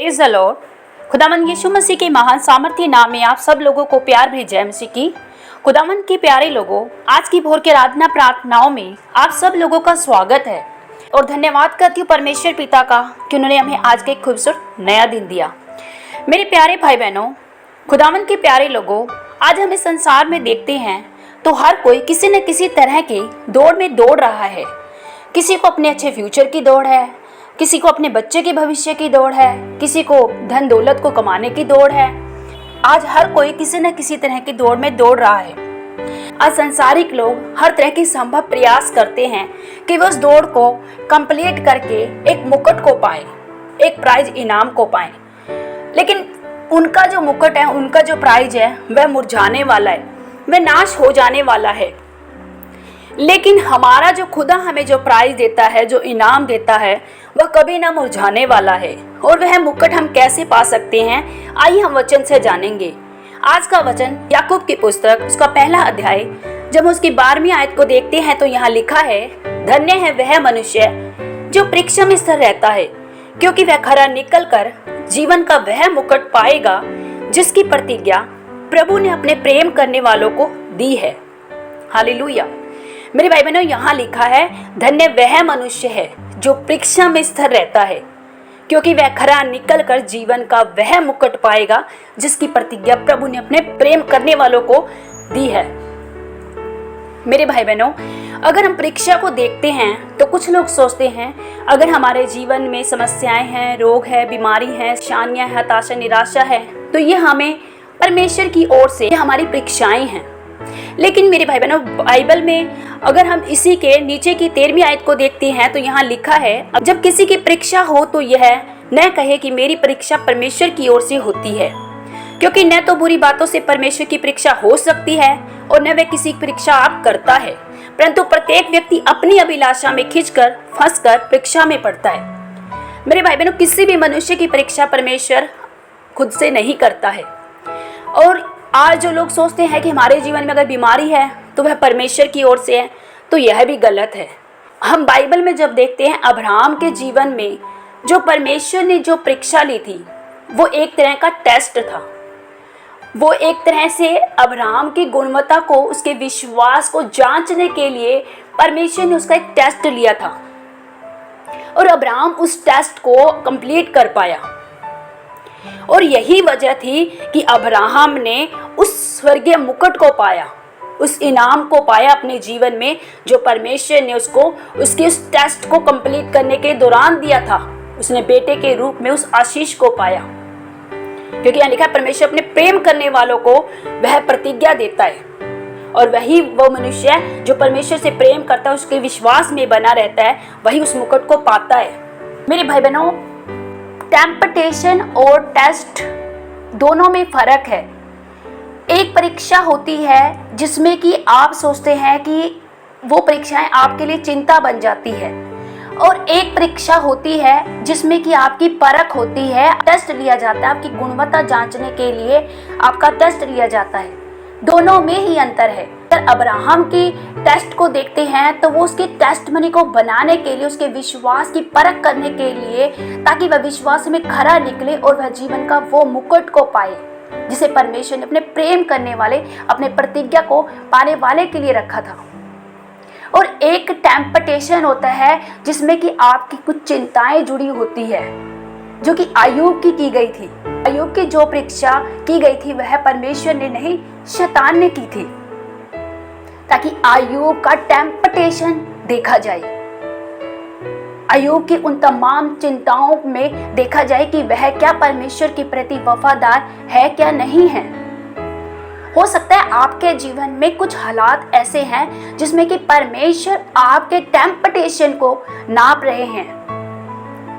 Praise the Lord. खुदावंद यीशु मसीह के महान सामर्थ्य नाम में आप सब लोगों को प्यार भरी जय मसीह की। खुदावंद के प्यारे लोगों, आज की भोर के आराधना प्रार्थनाओं में आप सब लोगों का स्वागत है और धन्यवाद करती हूँ परमेश्वर पिता का कि उन्होंने हमें आज के खूबसूरत नया दिन दिया। मेरे प्यारे भाई बहनों, खुदावंद के प्यारे लोगों, आज हम इस संसार में देखते हैं तो हर कोई किसी न किसी तरह की दौड़ में दौड़ रहा है। किसी को अपने अच्छे फ्यूचर की दौड़ है, किसी को अपने बच्चे के भविष्य की दौड़ है, किसी को धन दौलत को कमाने की दौड़ है। आज हर कोई किसी न किसी तरह की दौड़ में दौड़ रहा है। आज संसारिक लोग हर तरह की संभव प्रयास करते हैं कि वो उस दौड़ को कंप्लीट करके एक मुकुट को पाएं, एक प्राइज इनाम को पाएं। लेकिन उनका जो मुकुट है, उनका जो प्राइज है, वह मुरझाने वाला है, वह नाश हो जाने वाला है। लेकिन हमारा जो खुदा हमें जो प्राइज देता है, जो इनाम देता है, वह कभी ना मुरझाने वाला है। और वह मुकुट हम कैसे पा सकते हैं, आइए हम वचन से जानेंगे। आज का वचन याकूब की पुस्तक, उसका पहला अध्याय, जब हम उसकी 12वीं आयत को देखते हैं तो यहाँ लिखा है, धन्य है वह मनुष्य जो परीक्षा में स्थिर रहता है, क्योंकि वह खरा निकल कर जीवन का वह मुकुट पाएगा जिसकी प्रतिज्ञा प्रभु ने अपने प्रेम करने वालों को दी है। हालेलुया। मेरे भाई बहनों, यहाँ लिखा है, धन्य वह मनुष्य है जो परीक्षा में स्थिर रहता है, क्योंकि वह खरा निकल कर जीवन का वह मुकुट पाएगा जिसकी प्रतिज्ञा प्रभु ने अपने प्रेम करने वालों को दी है। मेरे भाई बहनों, अगर हम परीक्षा को देखते हैं तो कुछ लोग सोचते हैं अगर हमारे जीवन में समस्याएं हैं, रोग है, बीमारी है, परेशानियां है, हताशा, निराशा है, तो ये हमें परमेश्वर की ओर से हमारी परीक्षाएं हैं। लेकिन मेरे भाई बहनों, बाइबल में अगर हम इसी के नीचे की 13वीं आयत को देखते हैं तो यहाँ लिखा है, जब किसी की परीक्षा हो तो यह न कहे कि मेरी परीक्षा परमेश्वर की ओर से होती है, क्योंकि न तो बुरी बातों से परमेश्वर की परीक्षा हो सकती है और न वह किसी की परीक्षा आप करता है, परंतु प्रत्येक व्यक्ति अपनी अभिलाषा में खिंचकर फंसकर परीक्षा में पड़ता है। मेरे भाई बहनों, किसी भी मनुष्य की परीक्षा परमेश्वर खुद से नहीं करता है। और आज जो लोग सोचते हैं कि हमारे जीवन में अगर बीमारी है तो वह परमेश्वर की ओर से है, तो यह भी गलत है। हम बाइबल में जब देखते हैं अब्राहम के जीवन में जो परमेश्वर ने जो परीक्षा ली थी, वो एक तरह का टेस्ट था। वो एक तरह से अब्राहम की गुणवत्ता को, उसके विश्वास को जांचने के लिए परमेश्वर ने उसका एक टेस्ट लिया था और अब्राहम उस टेस्ट को कंप्लीट कर पाया। और यही वजह थी कि अब्राहम ने उस स्वर्गीय मुकुट को पाया, उस इनाम को पाया अपने जीवन में, जो परमेश्वर ने उसको उसके उस टेस्ट को कंप्लीट करने के दौरान दिया था। उसने बेटे के रूप में उस आशीष को पाया, क्योंकि यहाँ लिखा है, परमेश्वर अपने प्रेम करने वालों को वह प्रतिज्ञा देता है। और वही वो मनुष्य जो परमेश्वर से प्रेम करता है, उसके विश्वास में बना रहता है, वही उस मुकुट को पाता है। मेरे भाई बहनों, टेम्पटेशन और टेस्ट दोनों में फर्क है। एक परीक्षा होती है जिसमें कि आप सोचते हैं कि वो परीक्षाएं आपके लिए चिंता बन जाती है, और एक परीक्षा होती है जिसमें कि आपकी परख होती है, टेस्ट लिया जाता है, आपकी गुणवत्ता जांचने के लिए आपका टेस्ट लिया जाता है। दोनों में ही अंतर है। अगर अब्राहम की टेस्ट को देखते हैं तो वो उसके टेस्ट मनी को बनाने के लिए, उसके विश्वास की परख करने के लिए, ताकि वह विश्वास में खरा निकले और वह जीवन का वो मुकुट को पाए जिसे परमेश्वर ने अपने प्रेम करने वाले, अपने प्रतिज्ञा को पाने वाले के लिए रखा था। और एक टेम्पटेशन होता है जिसमें कि आपकी कुछ चिंताएं जुड़ी होती है, जो कि अय्यूब की गई थी। अय्यूब की जो परीक्षा की गई थी वह परमेश्वर ने नहीं, शैतान ने की थी, ताकि अय्यूब का टेम्पटेशन देखा जाए। अय्यूब की उन तमाम चिंताओं में देखा जाए कि वह क्या परमेश्वर के प्रति वफादार है क्या नहीं है। हो सकता है आपके जीवन में कुछ हालात ऐसे हैं जिसमें कि परमेश्वर आपके टेम्पटेशन को नाप रहे हैं,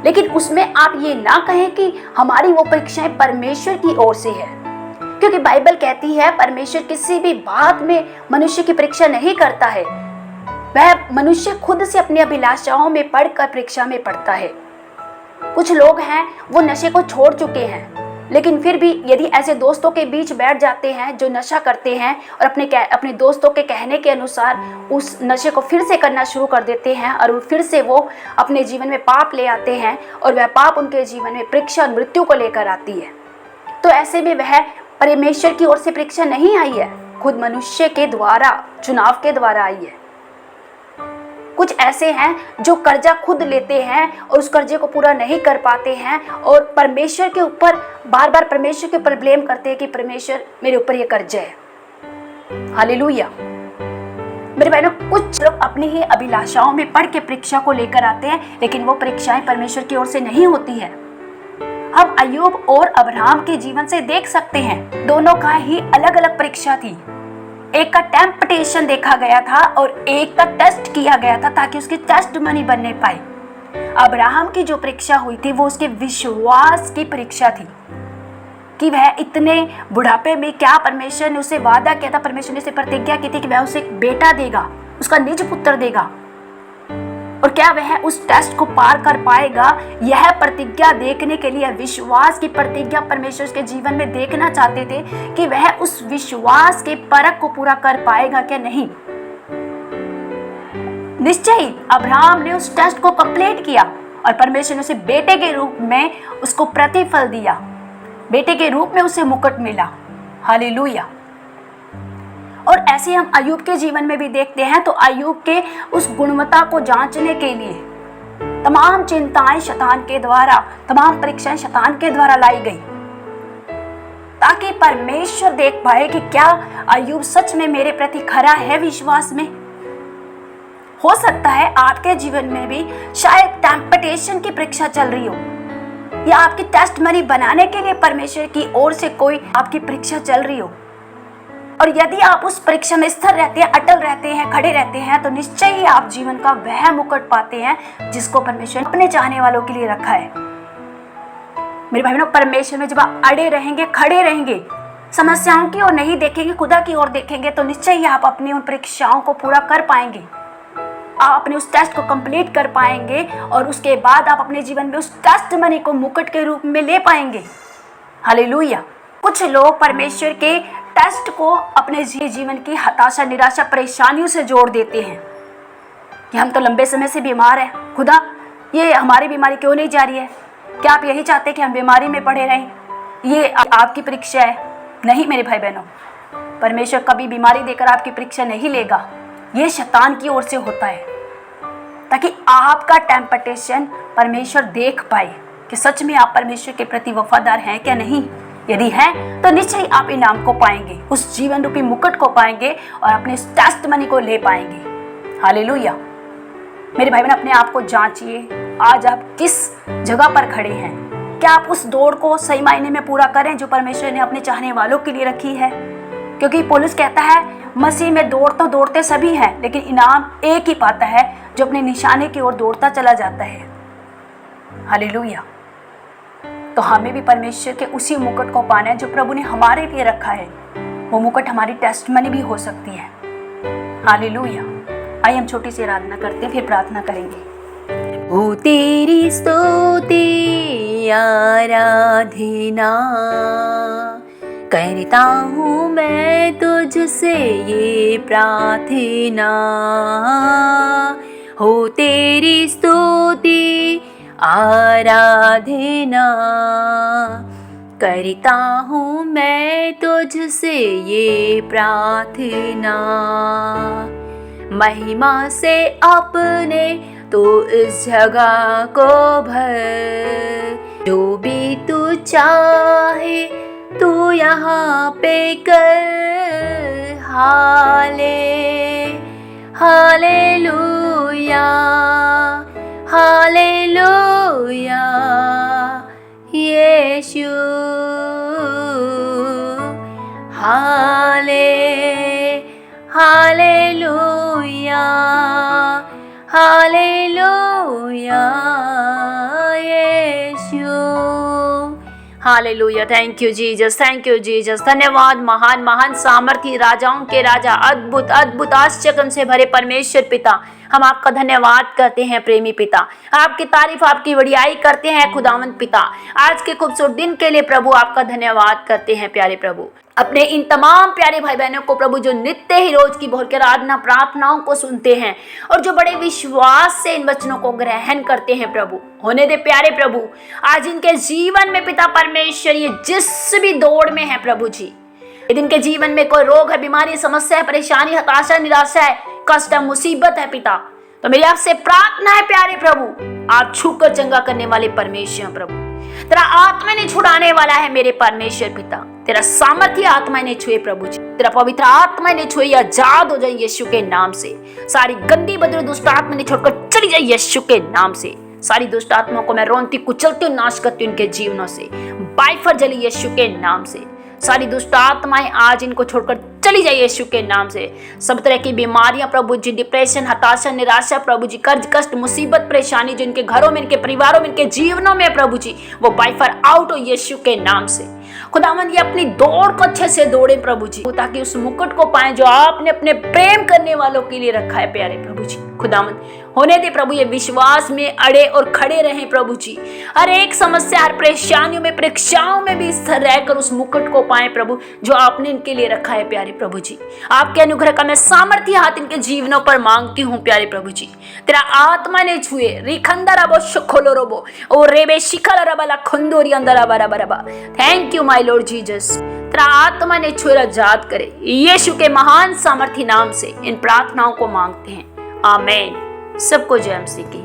लेकिन उसमें आप ये ना कहें कि हमारी वो परीक्षाएं परमेश्वर की ओर से है, क्योंकि बाइबल कहती है परमेश्वर किसी भी बात में मनुष्य की परीक्षा नहीं करता है। वह मनुष्य खुद से अपनी अभिलाषाओं में पढ़कर परीक्षा में पड़ता है। कुछ लोग हैं वो नशे को छोड़ चुके हैं, लेकिन फिर भी यदि ऐसे दोस्तों के बीच बैठ जाते हैं जो नशा करते हैं और अपने दोस्तों के कहने के अनुसार उस नशे को फिर से करना शुरू कर देते हैं और फिर से वो अपने जीवन में पाप ले आते हैं और वह पाप उनके जीवन में परीक्षा और मृत्यु को लेकर आती है, तो ऐसे में वह परमेश्वर की ओर से परीक्षा नहीं आई है, खुद मनुष्य के द्वारा, चुनाव के द्वारा आई है। कुछ ऐसे हैं जो कर्जा खुद लेते हैं और उस कर्जे को पूरा नहीं कर पाते हैं और परमेश्वर के ऊपर बार बार परमेश्वर के ऊपर ब्लेम करते हैं कि परमेश्वर मेरे ऊपर ये कर्जा है। हालेलुया। मेरे बहनों, कुछ लोग अपनी ही अभिलाषाओं में पढ़ के परीक्षा को लेकर आते हैं, लेकिन वो परीक्षाएं परमेश्वर की ओर से नहीं होती है। हम अय्यूब और अब्राहम के जीवन से देख सकते हैं, दोनों का ही अलग अलग परीक्षा थी। एक का टेम्पटेशन देखा गया था और एक का टेस्ट किया गया था ताकि उसकी टेस्ट मनी बनने पाए। अब्राहम की जो परीक्षा हुई थी वो उसके विश्वास की परीक्षा थी कि वह इतने बुढ़ापे में, क्या परमेश्वर ने उसे वादा किया था, परमेश्वर ने उसे प्रतिज्ञा की थी कि वह उसे एक बेटा देगा, उसका निज पुत्र देगा, और क्या वह उस टेस्ट को पार कर पाएगा। यह प्रतिज्ञा देखने के लिए, विश्वास की प्रतिज्ञा परमेश्वर के जीवन में देखना चाहते थे कि वह उस विश्वास के परख को पूरा कर पाएगा क्या नहीं। निश्चय ही अब्राहम ने उस टेस्ट को कंप्लीट किया और परमेश्वर ने उसे बेटे के रूप में उसको प्रतिफल दिया, बेटे के रूप में उसे मुकुट मिला। हालेलुया। और ऐसे हम अय्यूब के जीवन में भी देखते हैं, तो अय्यूब के उस गुणवत्ता को जांचने के लिए तमाम चिंताएं शैतान के द्वारा, तमाम परीक्षाएं शैतान के द्वारा लाई गई, ताकि परमेश्वर देख पाए कि क्या अय्यूब सच में मेरे प्रति खरा है विश्वास में। हो सकता है आपके जीवन में भी शायद टेम्पटेशन की परीक्षा चल रही हो, या आपकी टेस्ट मनी बनाने के लिए परमेश्वर की ओर से कोई आपकी परीक्षा चल रही हो, और यदि आप उस परीक्षा में स्थिर रहते हैं, अटल रहते हैं, खड़े रहते हैं, तो निश्चय ही आप जीवन का वह मुकुट पाते हैं जिसको परमेश्वर अपने चाहने वालों के लिए रखा है। मेरे भाई बहनों, परमेश्वर में जब आप अड़े रहेंगे, खड़े रहेंगे, समस्याओं की ओर नहीं देखेंगे, खुदा की ओर देखेंगे, तो निश्चय ही आप अपनी उन परीक्षाओं को पूरा कर पाएंगे। आप अपने उस टेस्ट को कंप्लीट कर पाएंगे और उसके बाद आप अपने जीवन में उस टेस्ट मनी को मुकुट के रूप में ले पाएंगे। हालेलुया। कुछ लोग परमेश्वर के टेस्ट को अपने जीवन की हताशा, निराशा, परेशानियों से जोड़ देते हैं कि हम तो लंबे समय से बीमार हैं, खुदा ये हमारी बीमारी क्यों नहीं जा रही है? क्या आप यही चाहते हैं कि हम बीमारी में पड़े रहें? ये आपकी परीक्षा है। नहीं मेरे भाई बहनों, परमेश्वर कभी बीमारी देकर आपकी परीक्षा नहीं लेगा। ये शैतान की ओर से होता है ताकि आपका टेम्पटेशन परमेश्वर देख पाए कि सच में आप परमेश्वर के प्रति वफादार हैं क्या नहीं। यदि हैं तो निश्चय आप इनाम को पाएंगे, उस जीवन रूपी मुकुट को पाएंगे और अपने टेस्ट मनी को ले पाएंगे। हालेलुया। मेरे भाई बहन, अपने आप को जांचिए, आज आप किस जगह पर खड़े हैं? क्या आप उस दौड़ को सही मायने में पूरा करें जो परमेश्वर ने अपने चाहने वालों के लिए रखी है? क्योंकि पौलुस कहता है मसीह में दौड़ते सभी हैं, लेकिन इनाम एक ही पाता है जो अपने निशाने की ओर दौड़ता चला जाता है। हालेलुया। तो हमें भी परमेश्वर के उसी मुकुट को पाना है जो प्रभु ने हमारे लिए रखा है। वो मुकुट हमारी टेस्ट मनी भी हो सकती है। हालेलुया। आइए हम छोटी सी आराधना करते हैं, फिर प्रार्थना करेंगे। ओ तेरी स्तुति आराधना करता हूँ मैं तुझसे ये प्रार्थना, हो तेरी स्तुति आराधना करता हूँ मैं तुझसे ये प्रार्थना। महिमा से अपने तो इस जगह को भर, जो भी तू चाहे तू यहाँ पे कर। Hallelujah, hallelujah Yeshu, hallelujah, hallelujah Yeshu, hallelujah, thank you Jesus, thank you Jesus. धन्यवाद महान महान सामर्थी राजाओं के राजा, अद्भुत अद्भुत आश्चर्य से भरे परमेश्वर पिता, हम आपका धन्यवाद करते हैं प्रेमी पिता। आपकी तारीफ आपकी बड़ाई करते हैं खुदावंद पिता। आज के खूबसूरत दिन के लिए प्रभु आपका धन्यवाद करते हैं प्यारे प्रभु। अपने इन तमाम प्यारे भाई बहनों को प्रभु जो नित्य ही रोज की भोर के आराधना प्रार्थनाओं को सुनते हैं और जो बड़े विश्वास से इन वचनों को ग्रहण करते हैं प्रभु, होने दे प्यारे प्रभु आज इनके जीवन में पिता परमेश्वर ये जिस भी दौड़ में है प्रभु जी, यदि इनके जीवन में कोई रोग है, बीमारी, समस्या है, परेशानी, हताशा, निराशा है, कष्ट है, मुसीबत है पिता, तो मेरी आपसे प्रार्थना है प्यारे प्रभु, आप छूकर चंगा करने वाले परमेश्वर प्रभु, तेरा आत्मा ने छुड़ाने वाला है मेरे परमेश्वर पिता। तेरा सामर्थ्य आत्मा ने छुए प्रभु जी, तेरा पवित्र आत्मा ने छुए, आजाद हो जाए यीशु के नाम से। सारी गंदी बदर दुष्ट आत्मा ने छोड़कर चली जाए यीशु के नाम से। सारी दुष्ट आत्माओं को मैं रोनती कुचलती हूँ, नाश करती हूँ इनके जीवनों से, बाइफर जली यीशु के नाम से। सारी दुष्ट आत्माएं आज इनको छोड़कर चली जाए यीशु के नाम से। सब तरह की बीमारियां प्रभु जी, डिप्रेशन, हताशा, निराशा प्रभु जी, कर्ज, कष्ट, मुसीबत, परेशानी जो इनके घरों में, इनके परिवारों में, इनके जीवनों में प्रभु जी, वो बाय फायर आउट हो यीशु के नाम से। खुदावंद ये अपनी दौड़ को अच्छे से दौड़े प्रभु जी, ताकि उस मुकुट को पाए जो आपने अपने प्रेम करने वालों के लिए रखा है प्यारे प्रभु जी। खुदावंद होने दे प्रभु ये विश्वास में अड़े और खड़े रहें प्रभु जी, हर एक समस्या, हर परेशानियों में, परीक्षाओं में भी स्थिर रहकर उस मुकुट को पाए प्रभु जो आपने इनके लिए रखा है प्यारे प्रभु जी। आपके अनुग्रह का मैं सामर्थ्य हाथ इनके जीवनों पर मांगती हूँ प्यारे प्रभु जी। तेरा आत्मा ने छुए रिखंदरबो शुखोलोरोबो ओ रेबे शिखलरबला खुंदोरी अंदरबरबरबा। Thank you my lord Jesus. तेरा आत्मा ने छुए, आजाद करे यीशु के महान सामर्थ्य नाम से इन प्रार्थनाओं को मांगते हैं, आमीन। सबको जय मसीह की।